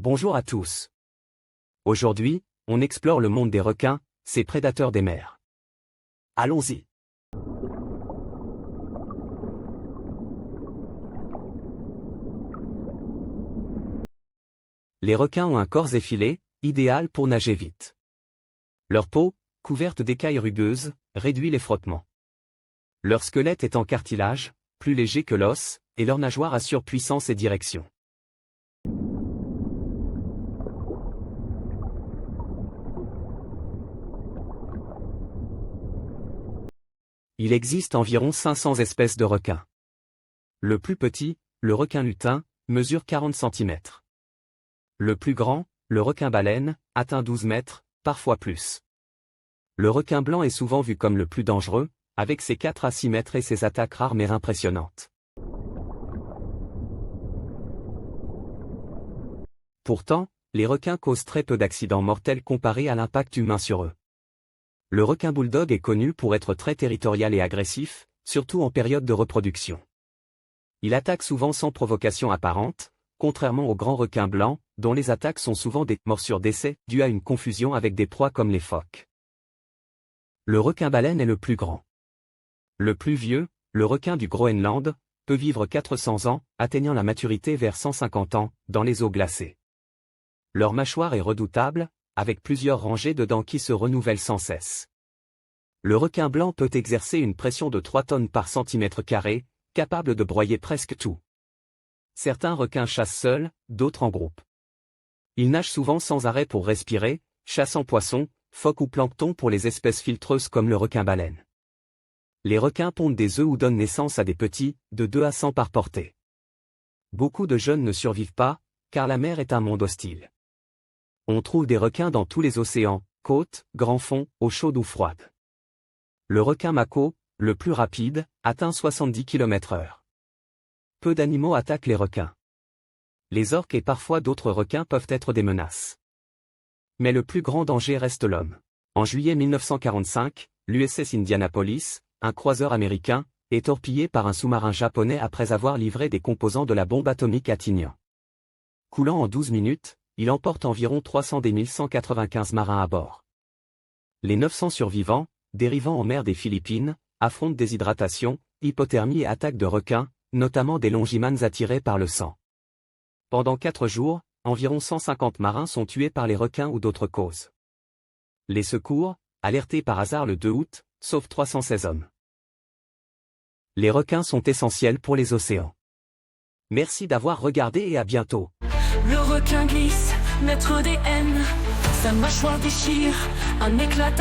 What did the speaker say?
Bonjour à tous. Aujourd'hui, on explore le monde des requins, ces prédateurs des mers. Allons-y. Les requins ont un corps effilé, idéal pour nager vite. Leur peau, couverte d'écailles rugueuses, réduit les frottements. Leur squelette est en cartilage, plus léger que l'os, et leur nageoire assure puissance et direction. Il existe environ 500 espèces de requins. Le plus petit, le requin lutin, mesure 40 cm. Le plus grand, le requin-baleine, atteint 12 mètres, parfois plus. Le requin blanc est souvent vu comme le plus dangereux, avec ses 4 à 6 mètres et ses attaques rares mais impressionnantes. Pourtant, les requins causent très peu d'accidents mortels comparés à l'impact humain sur eux. Le requin bulldog est connu pour être très territorial et agressif, surtout en période de reproduction. Il attaque souvent sans provocation apparente, contrairement aux grands requins blancs, dont les attaques sont souvent des morsures d'essai, dues à une confusion avec des proies comme les phoques. Le requin-baleine est le plus grand. Le plus vieux, le requin du Groenland, peut vivre 400 ans, atteignant la maturité vers 150 ans, dans les eaux glacées. Leur mâchoire est redoutable, avec plusieurs rangées de dents qui se renouvellent sans cesse. Le requin blanc peut exercer une pression de 3 tonnes par centimètre carré, capable de broyer presque tout. Certains requins chassent seuls, d'autres en groupe. Ils nagent souvent sans arrêt pour respirer, chassant poissons, phoques ou plancton pour les espèces filtreuses comme le requin-baleine. Les requins pondent des œufs ou donnent naissance à des petits, de 2 à 100 par portée. Beaucoup de jeunes ne survivent pas, car la mer est un monde hostile. On trouve des requins dans tous les océans, côtes, grands fonds, eau chaude ou froide. Le requin mako, le plus rapide, atteint 70 km/h. Peu d'animaux attaquent les requins. Les orques et parfois d'autres requins peuvent être des menaces. Mais le plus grand danger reste l'homme. En juillet 1945, l'USS Indianapolis, un croiseur américain, est torpillé par un sous-marin japonais après avoir livré des composants de la bombe atomique à Tinian. Coulant en 12 minutes, il emporte environ 300 des 1195 marins à bord. Les 900 survivants, dérivant en mer des Philippines, affrontent déshydratation, hypothermie et attaques de requins, notamment des longimanes attirés par le sang. Pendant 4 jours, environ 150 marins sont tués par les requins ou d'autres causes. Les secours, alertés par hasard le 2 août, sauvent 316 hommes. Les requins sont essentiels pour les océans. Merci d'avoir regardé et à bientôt. Le requin glisse, maître des haines, sa mâchoire déchire, un éclat